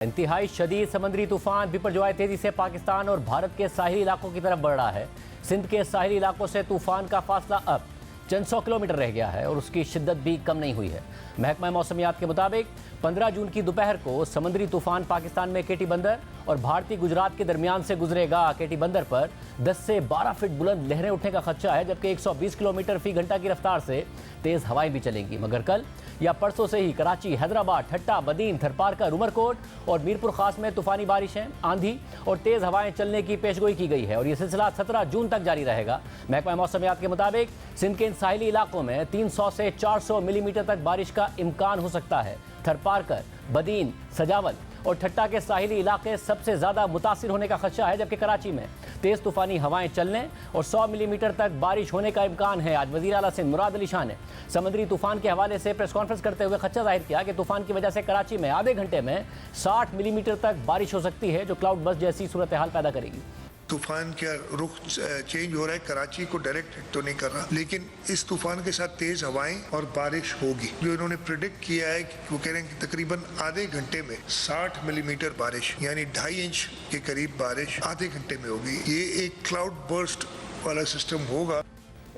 इंतहाई शदीद समुद्री तूफान बिपरजॉय तेजी से पाकिस्तान और भारत के साहिली इलाकों की तरफ बढ़ रहा है। सिंध के साहिली इलाकों से तूफान का फासला अब चंद 100 किलोमीटर रह गया है और उसकी शिद्दत भी कम नहीं हुई है। महकमा मौसमियात के मुताबिक 15 जून की दोपहर को समुद्री तूफान पाकिस्तान में केटी बंदर और भारतीय गुजरात के दरमियान से गुजरेगा। केटी बंदर पर 10 से 12 फीट बुलंद लहरें उठने का खदशा है, जबकि 120 किलोमीटर फी घंटा की रफ्तार से तेज़ हवाएं भी चलेंगी। मगर कल या परसों से ही कराची, हैदराबाद, ठट्टा, बदीन, थरपारकर, उमरकोट और मीरपुर खास में तूफानी बारिशें, आंधी और तेज़ हवाएं चलने की पेशगोई की गई है और ये सिलसिला 17 जून तक जारी रहेगा। महकमा मौसमियात के मुताबिक सिंध के इन साहिली इलाकों में 300 से 400 मिलीमीटर तक बारिश का इम्कान हो सकता है। थरपारकर, बदीन, सजावल और ठट्टा के साहिली इलाके सबसे ज़्यादा मुतासिर होने का खदशा है, जबकि कराची में तेज़ तूफ़ानी हवाएं चलने और 100 मिलीमीटर तक बारिश होने का इम्कान है। आज वज़ीर आला सिंध मुराद अली शाह ने समुद्री तूफ़ान के हवाले से प्रेस कॉन्फ्रेंस करते हुए खदशा जाहिर किया कि तूफ़ान की वजह से कराची में आधे घंटे में 60 मिलीमीटर तक बारिश हो सकती है, जो क्लाउड बस्ट जैसी सूरत हाल पैदा करेगी। तूफान का रुख चेंज हो रहा है, कराची को डायरेक्ट हिट तो नहीं कर रहा, लेकिन इस तूफान के साथ तेज हवाएं और बारिश होगी। जो इन्होंने प्रिडिक्ट किया है कि वो कह रहे हैं कि तकरीबन आधे घंटे में 60 मिलीमीटर बारिश यानी 2.5 इंच के करीब बारिश आधे घंटे में होगी। ये एक क्लाउड बर्स्ट वाला सिस्टम होगा।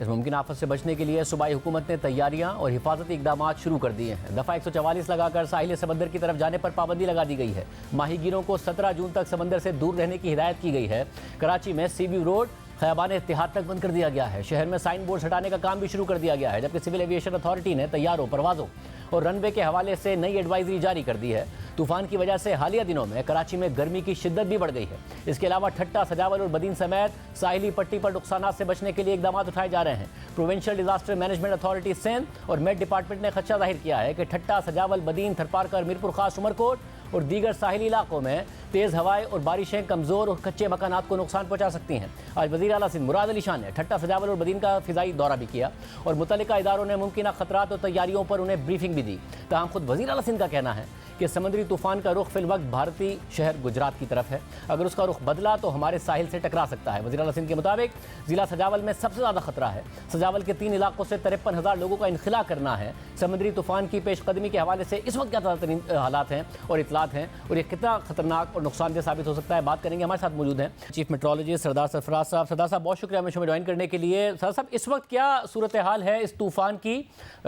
इस मुमकिन आफत से बचने के लिए सूबाई हुकूमत ने तैयारियां और हिफाजती इकदाम शुरू कर दिए हैं। दफ़ा 144 लगाकर साहिल समंदर की तरफ जाने पर पाबंदी लगा दी गई है। माहीगीरों को 17 जून तक समंदर से दूर रहने की हिदायत की गई है। कराची में सीबी रोड खयाबान इत्तिहाद तक बंद कर दिया गया है। शहर में साइन बोर्ड हटाने का काम भी शुरू कर दिया गया है, जबकि सिविल एविएशन अथॉरिटी ने तैयारों, परवाज़ों और रनवे के हवाले से नई एडवाइजरी जारी कर दी है। तूफान की वजह से हालिया दिनों में कराची में गर्मी की शिद्दत भी बढ़ गई है। इसके अलावा ठट्टा, सजावल और बदीन समेत साहिली पट्टी पर नुकसान से बचने के लिए इकदाम उठाए जा रहे हैं। Provincial disaster management authority Sindh और मेट डिपार्टमेंट ने खदशा जाहिर किया है कि ठट्टा, सजावल, बदीन, थरपारकर, मीरपुर खास, उमरकोट और दीगर साहिली इलाकों में तेज़ हवाएं और बारिशें कमज़ोर और कच्चे मकानात को नुकसान पहुंचा सकती हैं। आज वज़ीर आला सिंध मुराद अली शाह ने ठट्टा, सजावल और बदीन का फ़िज़ाई दौरा भी किया और मुतल्लिका इदारों ने मुमकिन खतरात और तैयारियों पर उन्हें ब्रीफिंग भी दी। ताहम खुद वज़ीर आला सिंध का कहना है कि समुद्री तूफ़ान का रुख फिल वक्त भारतीय शहर गुजरात की तरफ है। अगर उसका रुख बदला तो हमारे साहिल से टकरा सकता है। वज़ीर आला सिंध के मुताबिक ज़िला सजावल में सबसे ज़्यादा खतरा है। सजावल के 3 इलाकों से 53,000 लोगों का इनखिला करना है। समुद्री तूफ़ान की पेशकदमी के हवाले से इस वक्त क्या ताज़ा हालात हैं और इतलात हैं और ये कितना खतरनाक और नुकसानदेह साबित हो सकता है, बात करेंगे। हमारे साथ मौजूद हैं चीफ मेट्रोलॉजिस्ट सरदार सरफराज साहब। सरदार साहब, बहुत शुक्रिया हमें ज्वाइन करने के लिए। सरदार साहब, इस वक्त क्या सूरत हाल है इस तूफ़ान की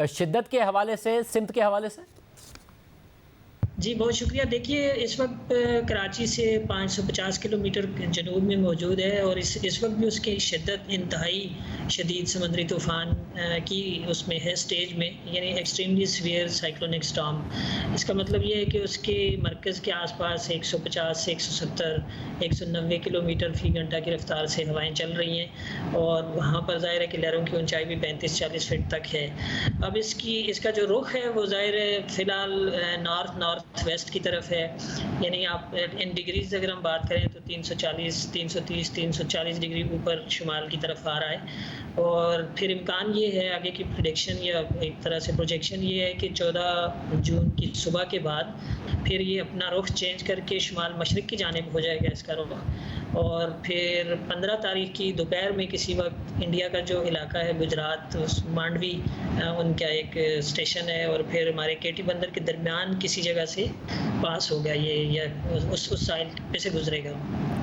शिद्दत के हवाले से, सिंध के हवाले से? जी बहुत शुक्रिया। देखिए, इस वक्त कराची से 550 किलोमीटर जनूब में मौजूद है और इस वक्त भी उसकी शिद्दत इंतहाई शदीद समुद्री तूफ़ान की उसमें है स्टेज में, यानी एक्सट्रीमली सीवियर साइक्लोनिक स्टॉर्म। इसका मतलब ये है कि उसके मरकज़ के आसपास 150 से 170, 190 किलोमीटर फ़ी घंटा की रफ्तार से हवाएं चल रही हैं और वहाँ पर ज़ाहिर है कि लहरों की ऊंचाई भी 35-40 फीट तक है। अब इसका जो रुख है वो ज़ाहिर है फ़िलहाल नॉर्थ वेस्ट की तरफ है, यानी आप इन डिग्रीज अगर हम बात करें तो 340, 330, 340 डिग्री ऊपर शुमाल की तरफ आ रहा है। और फिर इम्कान ये है, आगे की प्रेडिक्शन या एक तरह से प्रोजेक्शन ये है कि 14 जून की सुबह के बाद फिर ये अपना रुख चेंज करके शुमाल मशरिक़ की जानिब हो जाएगा इसका रुख, और फिर 15 तारीख की दोपहर में किसी वक्त इंडिया का जो इलाका है गुजरात, उस मांडवी उनका एक स्टेशन है और फिर हमारे केटी बंदर के दरमियान किसी जगह से पास होगा ये, या उस साइल पे से गुजरेगा।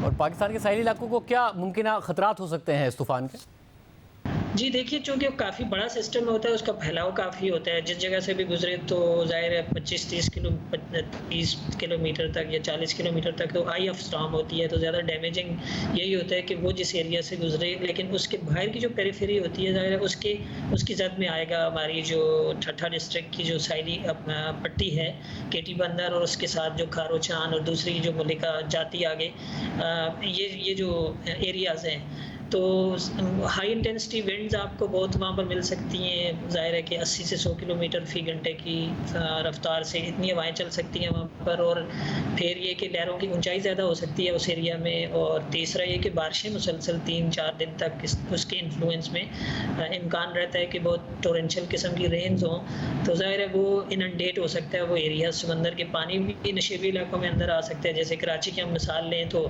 और पाकिस्तान के साहिली इलाकों को क्या मुमकिन खतरात हो सकते हैं इस तूफ़ान के? जी देखिए, चूँकि काफ़ी बड़ा सिस्टम होता है, उसका फैलाव काफ़ी होता है। जिस जगह से भी गुजरे तो ज़ाहिर है 25-30 किलोमीटर तक या 40 किलोमीटर तक तो आई ऑफ स्टॉर्म होती है, तो ज़्यादा डैमेजिंग यही होता है कि वो जिस एरिया से गुजरे, लेकिन उसके बाहर की जो पेरिफेरी होती है ज़ाहिर है उसकी जद में आएगा हमारी जो ठट्ठा डिस्ट्रिक्ट की जो साइली पट्टी है केटी बंदर और उसके साथ जो खारोचान और दूसरी जो मलिका जाती आगे, ये जो एरियाज़ हैं, तो हाई इंटेंसिटी विंड्स आपको बहुत वहाँ पर मिल सकती हैं। ज़ाहिर है कि 80 से 100 किलोमीटर फ़ी घंटे की रफ़्तार से इतनी हवाएं चल सकती हैं वहाँ पर, और फिर ये कि लहरों की ऊंचाई ज़्यादा हो सकती है उस एरिया में, और तीसरा ये कि बारिशें मुसलसल 3-4 दिन तक उसके इन्फ्लुएंस में इम्कान रहता है कि बहुत टोरेंशियल किस्म की रेंज हों, तो ज़ाहिर है वो इनंडेट हो सकता है वो एरिया। समंदर के पानी भी नशेबी इलाकों में अंदर आ सकते हैं। जैसे कराची की हम मिसाल लें तो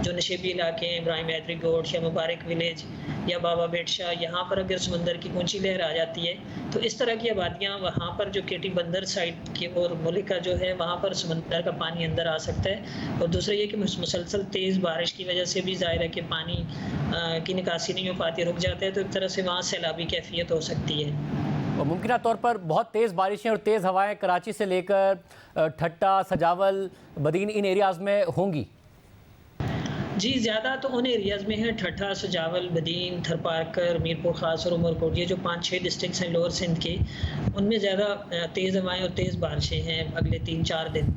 जो नशेबी इलाके हैं, इब्राहिम हैदरी गोट या मुबारक विलेज या बाबा बेटशाह, यहाँ पर अगर समंदर की ऊंची लहर आ जाती है तो इस तरह की आबादियाँ वहाँ पर जो केटी बंदर साइड की और मुलिका जो है वहाँ पर समंदर का पानी अंदर आ सकता है। और दूसरा ये कि मुसलसल तेज़ बारिश की वजह से भी ज़ाहिर है कि पानी की निकासी नहीं हो पाती, रुक जाता है, तो एक तरह से वहाँ सैलाबी कैफियत हो सकती है। और मुमकिन तौर पर बहुत तेज़ बारिशें और तेज़ हवाएं कराची से लेकर ठट्टा, सजावल, बदीन इन एरियाज़ में होंगी। जी, ज़्यादा तो उन एरियाज़ में है, ठट्ठा, सजावल, बदीन, थरपारकर, मीरपुर ख़ास और उमरकोट, ये जो 5-6 डिस्ट्रिक्ट्स हैं लोअर सिंध के, उनमें ज़्यादा तेज़ हवाएं और तेज़ बारिशें हैं अगले 3-4 दिन।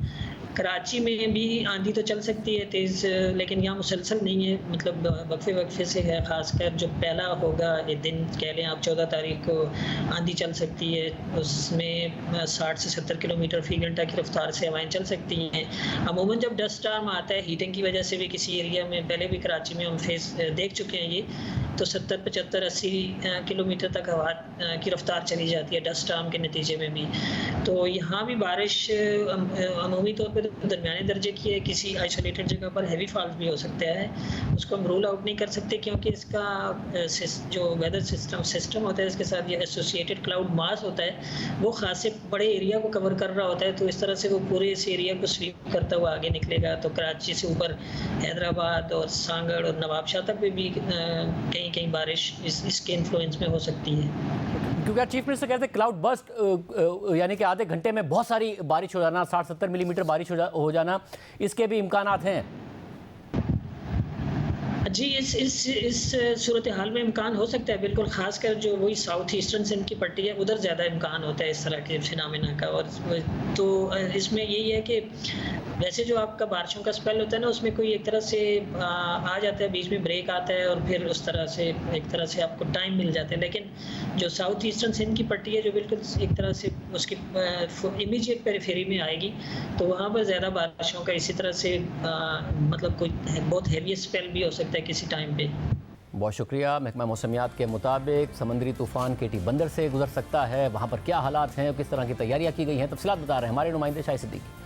कराची में भी आंधी तो चल सकती है तेज़, लेकिन यहाँ मुसलसल नहीं है, मतलब वक्फे वक्फे से है। ख़ासकर जो पहला होगा ये दिन कह लें आप 14 तारीख को आंधी चल सकती है, उसमें 60 से 70 किलोमीटर फ़ी घंटा की रफ्तार से हवाएं चल सकती हैं। अमूमन जब डस्ट स्टॉर्म आता है हीटिंग की वजह से भी किसी एरिया में, पहले भी कराची में हम देख चुके हैं ये, तो 70, 75, 80 किलोमीटर तक हवा की रफ्तार चली जाती है डस्ट स्टॉर्म के नतीजे में भी। तो यहाँ भी बारिश अमूमी तौर पर दरमियाने दर्जे की है, किसी आइसोलेटेड जगह पर हैवी फॉल्स भी हो सकता है, उसको हम रूल आउट नहीं कर सकते क्योंकि इसका जो वेदर सिस्टम होता है इसके साथ ये एसोसिएटेड क्लाउड मास होता है, वो खासे बड़े एरिया को कवर कर रहा होता है, तो इस तरह से वो पूरे इस एरिया को स्वीप करता हुआ आगे निकलेगा। तो कराची से ऊपर हैदराबाद और सांगड़ और नवाबशाह तक भी कहीं कहीं बारिश इसके इन्फ्लुएंस में हो सकती है। क्योंकि चीफ मिनिस्टर कहते हैं क्लाउड बस्ट, यानी कि आधे घंटे में बहुत सारी बारिश हो जाना, 60-70 मिलीमीटर बारिश हो जाना, इसके भी इम्कानात हैं। जी, इस सूरत हाल में इम्कान हो सकता है बिल्कुल, खासकर जो वही साउथ ईस्टर्न सिंध की पट्टी है उधर ज़्यादा इम्कान होता है इस तरह के फिनोमेना का। और तो इसमें यही है कि वैसे जो आपका बारिशों का स्पेल होता है ना, उसमें कोई एक तरह से आ जाता है, बीच में ब्रेक आता है और फिर उस तरह से एक तरह से आपको टाइम मिल जाता है। लेकिन जो साउथ ईस्टर्न सिंध की पट्टी है जो बिल्कुल एक तरह से उसकी इमीडिएट पेरिफेरी में आएगी, तो वहाँ पर ज़्यादा बारिशों का इसी तरह से मतलब कोई बहुत हैवी स्पेल भी हो सकता है किसी टाइम पे। बहुत शुक्रिया। महकमा मौसमियात के मुताबिक समंदरी तूफान केटी बंदर से गुजर सकता है, वहाँ पर क्या हालात हैं और किस तरह की तैयारियाँ की गई हैं, तफसीलात बता रहे हैं हमारे नुमाइंदे शाहिद सिद्दीकी।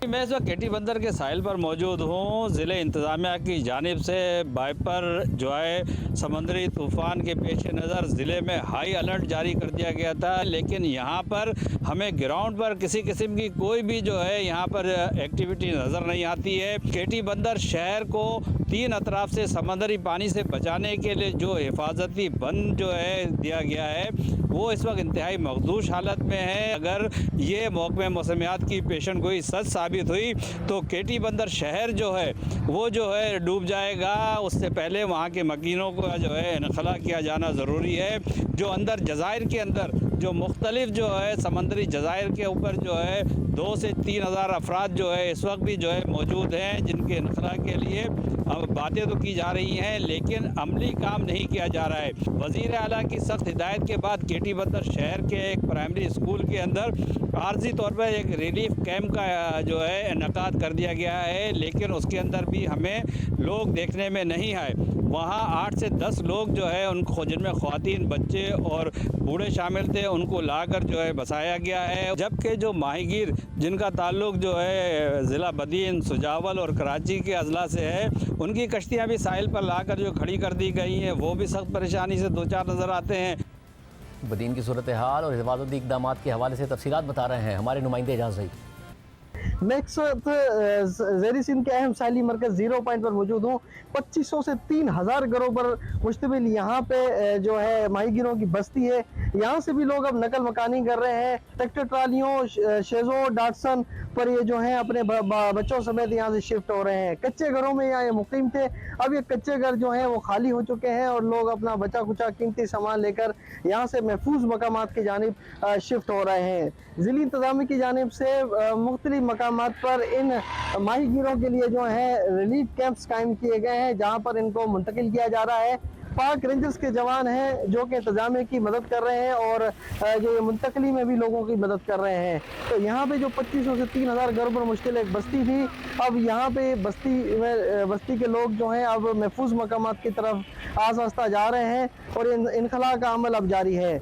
मैं इस वक्त केटी बंदर के साहिल पर मौजूद हूँ। ज़िले इंतज़ामिया की जानिब से बाइपर जो है समंदरी तूफ़ान के पेश नज़र ज़िले में हाई अलर्ट जारी कर दिया गया था, लेकिन यहाँ पर हमें ग्राउंड पर किसी किस्म की कोई भी जो है यहाँ पर एक्टिविटी नज़र नहीं आती है। केटी बंदर शहर को 3 अतराफ से समंदरी पानी से बचाने के लिए जो हिफाजती बंद जो है दिया गया है वो इस वक्त इंतहाई मखदूश हालत में है। अगर ये महकमे मौसमियात की पेशन गोई सच साबित हुई तो केटी बंदर शहर जो है वो जो है डूब जाएगा। उससे पहले वहाँ के मकीनों को जो है इनखला किया जाना ज़रूरी है। जो अंदर जज़ायर के अंदर जो मुख्तलिफ जो है समंदरी जज़ायर के ऊपर जो है 2 से 3 हज़ार अफराद जो है इस वक्त भी जो है मौजूद हैं, जिनके इनखला के लिए अब बातें तो की जा रही हैं लेकिन अमली काम नहीं किया जा रहा है। वज़ीर आला की सख्त हिदायत के बाद केटी बंदर शहर के एक प्राइमरी स्कूल के अंदर आर्जी तौर पर एक रिलीफ कैंप का जो है इनकाद कर दिया गया है, लेकिन उसके अंदर भी हमें लोग देखने में नहीं आए। वहाँ 8 से 10 लोग जो है उनको, जिनमें ख़वातीन, बच्चे और बूढ़े शामिल थे, उनको लाकर जो है बसाया गया है। जबकि जो माहीगीर जिनका ताल्लुक जो है ज़िला बदीन, सुजावल और कराची के अजला से है, उनकी कश्तियाँ भी साहिल पर लाकर जो खड़ी कर दी गई हैं, वो भी सख्त परेशानी से 2-4 नज़र आते हैं। बदीन की सूरत हाल और हिफाजती इक़दाम के हवाले से तफसीलात बता रहे हैं हमारे नुमाइंदे एजाज भाई। मैं इस वक्त ज़ेरी सिंध के अहम साइली मरकज़ 0 पॉइंट पर मौजूद हूँ। 2500 से 3000 घरों पर मुश्तमिल यहाँ पे जो है माहीगीरों की बस्ती है। यहाँ से भी लोग अब नकल मकानी कर रहे हैं। ट्रैक्टर ट्रालियों, शेज़ो, डाटसन पर ये जो है अपने बच्चों समेत यहाँ से शिफ्ट हो रहे हैं। कच्चे घरों में यहाँ ये मुकीम थे, अब ये कच्चे घर जो हैं वो खाली हो चुके हैं और लोग अपना बचा कुचा कीमती सामान लेकर यहाँ से महफूज मकामात की जानिब शिफ्ट हो रहे हैं। ज़िली इंतज़ामी की जानिब से मुख्तलिफ मकामात पर इन माहीगीरों के लिए जो है रिलीफ कैंप्स कायम किए गए हैं, जहाँ पर इनको मुंतकिल किया जा रहा है। पाक रेंजर्स के जवान हैं जो कि इंतजामिया की मदद कर रहे हैं और जो ये मुंतकली में भी लोगों की मदद कर रहे हैं। तो यहाँ पे जो 2500 से 3000 घरों पर मुश्किल एक बस्ती थी, अब यहाँ पे बस्ती के लोग जो हैं अब महफूज मकामात की तरफ आस्ता आस्ता जा रहे हैं और इनखला का अमल अब जारी है।